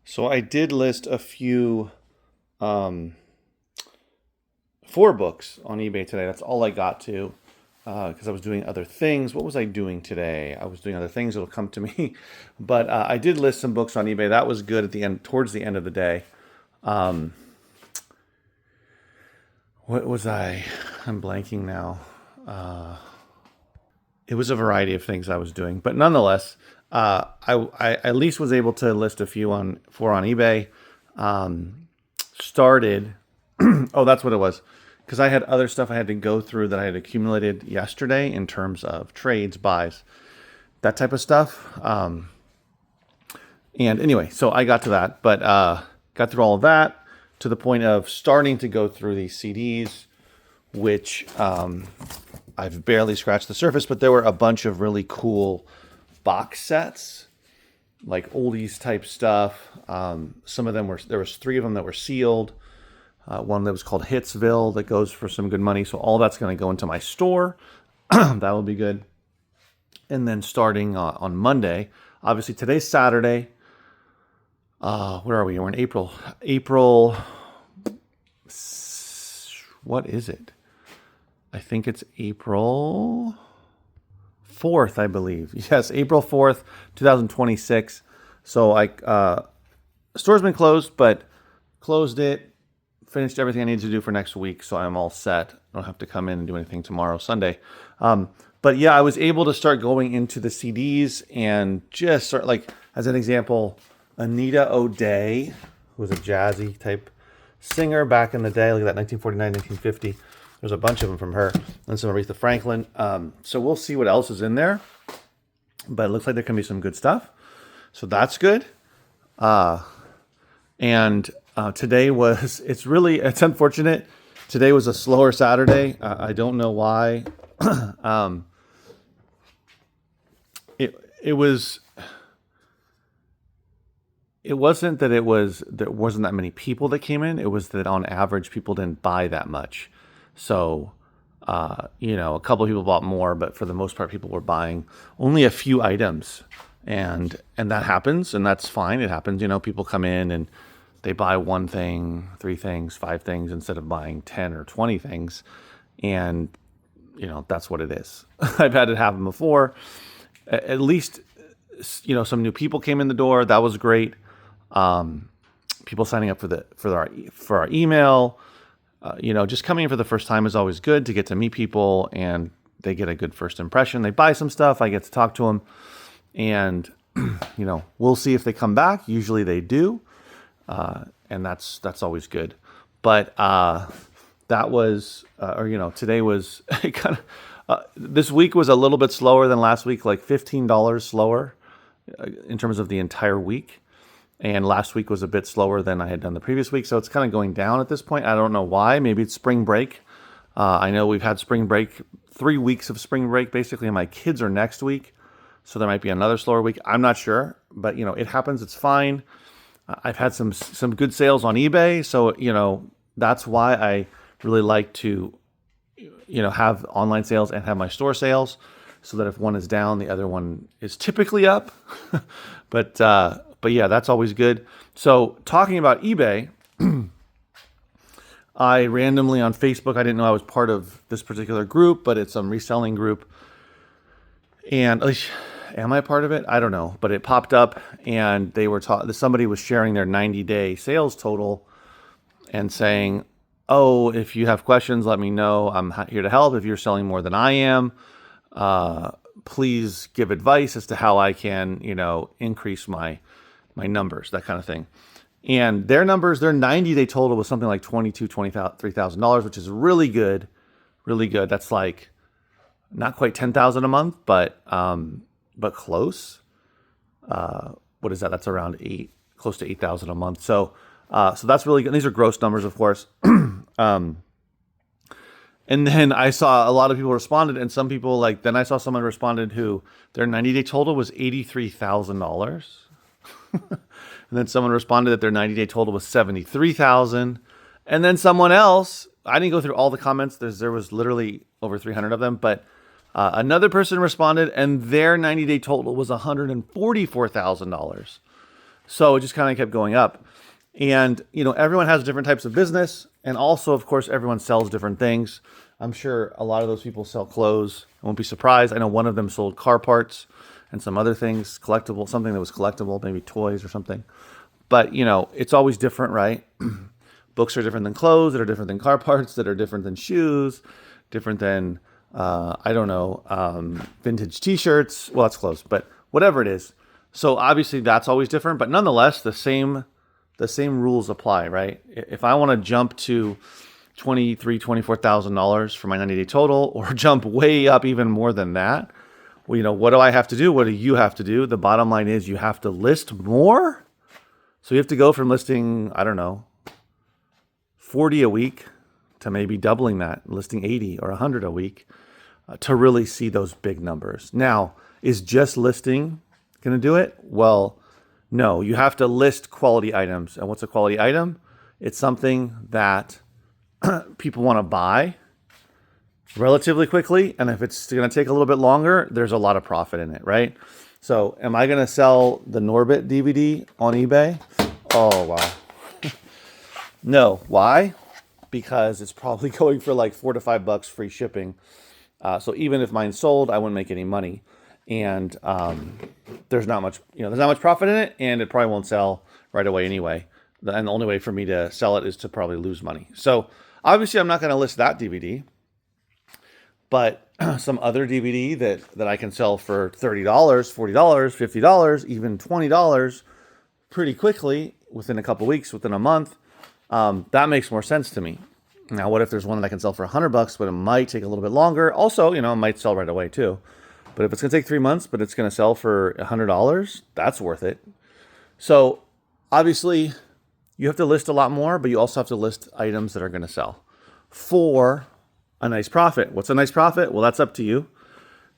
So I did list a few, um, 4 books on eBay today. That's all I got to because I was doing other things. What was I doing today? I was doing other things. It'll come to me. But I did list some books on eBay. That was good at the end, towards the end of the day. Um, what was I? I'm blanking now. It was a variety of things I was doing, but nonetheless, I at least was able to list a few on eBay. Started. Oh, that's what it was. Because I had other stuff I had to go through that I had accumulated yesterday in terms of trades, buys, that type of stuff. And anyway, so I got to that, but got through all of that to the point of starting to go through these CDs, which I've barely scratched the surface, but there were a bunch of really cool box sets, like oldies type stuff. Some of them there was 3 of them that were sealed. One that was called Hitsville that goes for some good money. So all that's going to go into my store. That will be good. And then starting on Monday, obviously today's Saturday. Where are we? We're in April. What is it? I think it's April 4th, I believe. Yes, April 4th, 2026. So store's been closed, but closed it. Finished everything I need to do for next week, so I'm all set. I don't have to come in and do anything tomorrow, Sunday. But yeah, I was able to start going into the CDs and just start, like, as an example, Anita O'Day, who was a jazzy type singer back in the day. Look at that, 1949, 1950. There's a bunch of them from her. And some Aretha Franklin. So we'll see what else is in there. But it looks like there can be some good stuff. So that's good. And today it's unfortunate. Today was a slower Saturday. I don't know why. It wasn't that there wasn't that many people that came in. It was that on average, people didn't buy that much. So, a couple of people bought more, but for the most part, people were buying only a few items. And that happens, and that's fine. It happens. People come in and they buy 1 thing, 3 things, 5 things instead of buying 10 or 20 things. And, that's what it is. I've had it happen before. At least, some new people came in the door. That was great. People signing up for our email. Just coming in for the first time is always good to get to meet people, and they get a good first impression. They buy some stuff. I get to talk to them, and we'll see if they come back. Usually they do. And that's always good. But that was, today was kind of, this week was a little bit slower than last week, like $15 slower in terms of the entire week. And last week was a bit slower than I had done the previous week. So it's kind of going down at this point. I don't know why. Maybe it's spring break. I know we've had spring break, 3 weeks of spring break, basically, and my kids are next week. So there might be another slower week. I'm not sure, but it happens. It's fine. I've had some good sales on eBay, so that's why I really like to have online sales and have my store sales, so that if one is down, the other one is typically up. but yeah, that's always good. So talking about eBay, I randomly on Facebook, I didn't know I was part of this particular group, but it's some reselling group, and at least. Am I part of it? I don't know, but it popped up, and they were somebody was sharing their 90-day sales total and saying, "Oh, if you have questions, let me know. I'm here to help. If you're selling more than I am, please give advice as to how I can, increase my numbers, that kind of thing." And their numbers, their 90-day total was something like $23,000, which is really good, really good. That's like not quite $10,000 a month, but close. What is that? That's around close to $8,000 a month. So that's really good. These are gross numbers, of course. And then I saw a lot of people responded, and some people then I saw someone responded who their 90-day total was $83,000. And then someone responded that their 90-day total was $73,000. And then someone else, I didn't go through all the comments. There was literally over 300 of them, but another person responded, and their 90-day total was $144,000. So it just kind of kept going up. And, everyone has different types of business. And also, of course, everyone sells different things. I'm sure a lot of those people sell clothes. I won't be surprised. I know one of them sold car parts and some other things, collectible, something that was collectible, maybe toys or something. But, it's always different, right? Books are different than clothes, that are different than car parts, that are different than shoes, different than, vintage t-shirts. Well, that's clothes, but whatever it is. So obviously that's always different, but nonetheless, the same rules apply, right? If I want to jump to $24,000 for my 90-day total, or jump way up even more than that, well, what do I have to do? What do you have to do? The bottom line is you have to list more. So you have to go from listing, 40 a week to maybe doubling that, listing 80 or 100 a week to really see those big numbers. Now, is just listing going to do it? Well, no, you have to list quality items. And what's a quality item? It's something that people want to buy relatively quickly. And if it's going to take a little bit longer, there's a lot of profit in it, right? So am I going to sell the Norbit DVD on eBay? Oh, wow. No. Why? Because it's probably going for like $4 to $5 free shipping. So even if mine sold, I wouldn't make any money. And there's not much, profit in it, and it probably won't sell right away anyway. And the only way for me to sell it is to probably lose money. So obviously I'm not going to list that DVD, but some other DVD that I can sell for $30, $40, $50, even $20 pretty quickly within a couple weeks, within a month, that makes more sense to me. Now, what if there's one that I can sell for $100, but it might take a little bit longer? Also, it might sell right away too. But if it's going to take 3 months, but it's going to sell for $100, that's worth it. So obviously you have to list a lot more, but you also have to list items that are going to sell for a nice profit. What's a nice profit? Well, that's up to you.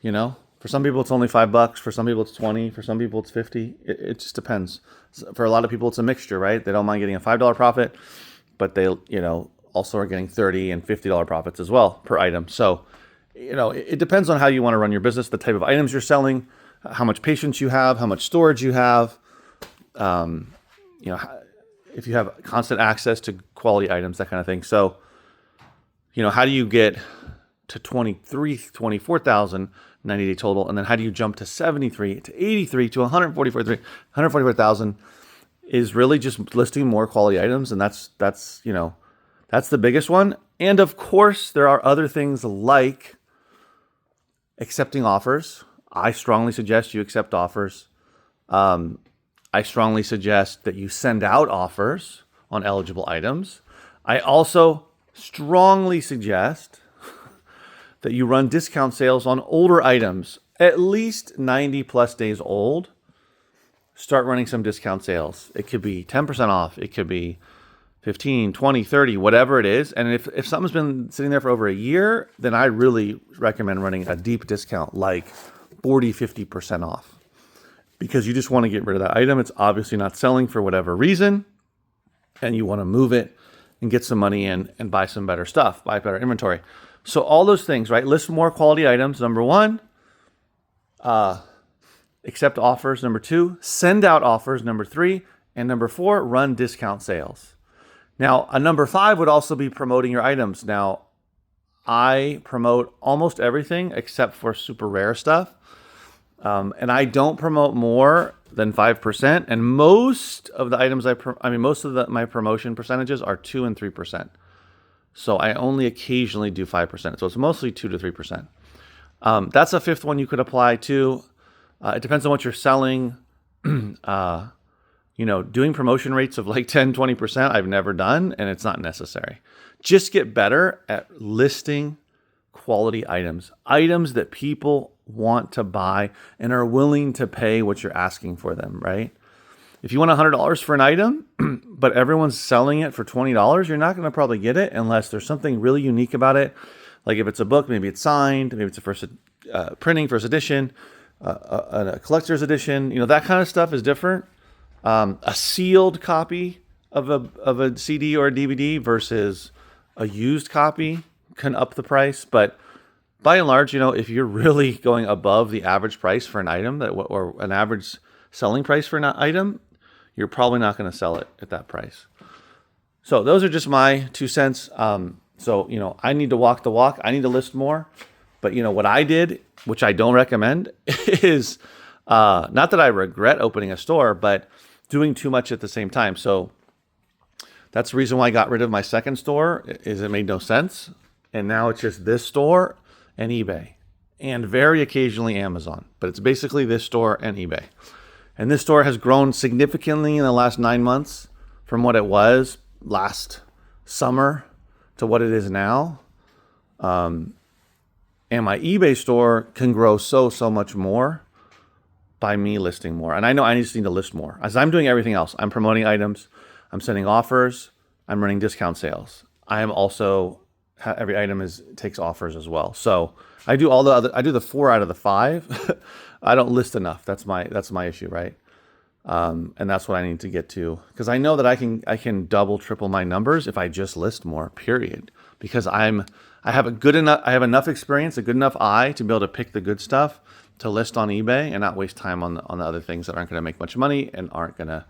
For some people it's only $5. For some people it's 20. For some people it's 50. It just depends. For a lot of people it's a mixture, right? They don't mind getting a $5 profit, but they, also are getting $30 and $50 profits as well per item. So, it depends on how you want to run your business, the type of items you're selling, how much patience you have, how much storage you have, if you have constant access to quality items, that kind of thing. So, how do you get to 24,000 90-day total, and then how do you jump to 73, to 83, to 144,000 is really just listing more quality items, and that's the biggest one. And of course, there are other things like accepting offers. I strongly suggest you accept offers. I strongly suggest that you send out offers on eligible items. I also strongly suggest that you run discount sales on older items, at least 90 plus days old. Start running some discount sales. It could be 10% off. It could be 15, 20, 30, whatever it is. And if something's been sitting there for over a year, then I really recommend running a deep discount, like 40, 50% off, because you just want to get rid of that item. It's obviously not selling for whatever reason, and you want to move it and get some money in and buy some better stuff, buy better inventory. So all those things, right? List more quality items. Number one, accept offers. Number two, send out offers. Number three, and number four, run discount sales. Now, a number five would also be promoting your items. Now, I promote almost everything except for super rare stuff. And I don't promote more than 5%. And most of the items my promotion percentages are 2 and 3%. So I only occasionally do 5%. So it's mostly 2 to 3%. That's a fifth one you could apply to. It depends on what you're selling. Doing promotion rates of like 10, 20%, I've never done, and it's not necessary. Just get better at listing quality items that people want to buy and are willing to pay what you're asking for them, right? If you want $100 for an item, but everyone's selling it for $20, you're not going to probably get it unless there's something really unique about it. Like if it's a book, maybe it's signed, maybe it's a first printing, first edition, a collector's edition. That kind of stuff is different. A sealed copy of a CD or a DVD versus a used copy can up the price. But by and large, if you're really going above the average price for an item or an average selling price for an item, you're probably not going to sell it at that price. So those are just my 2 cents. So, you know, I need to walk the walk. I need to list more. But, you know, what I did, which I don't recommend, is not that I regret opening a store, but doing too much at the same time. So that's the reason why I got rid of my second store, is it made no sense. And now it's just this store and eBay, and very occasionally Amazon. But it's basically this store and eBay. And this store has grown significantly in the last 9 months from what it was last summer to what it is now. And my eBay store can grow so much more by me listing more. And I know I just need to list more. As I'm doing everything else, I'm promoting items, I'm sending offers, I'm running discount sales. I am also, every item takes offers as well. So I do I do the 4 out of the 5. I don't list enough. That's my issue, right? And that's what I need to get to, because I know that I can double, triple my numbers if I just list more, period. Because I have enough experience, a good enough eye to be able to pick the good stuff to list on eBay and not waste time on the other things that aren't going to make much money and aren't going to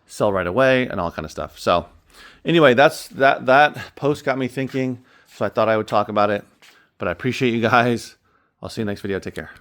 sell right away and all kind of stuff. So anyway, that post got me thinking, so I thought I would talk about it. But I appreciate you guys. I'll see you next video. Take care.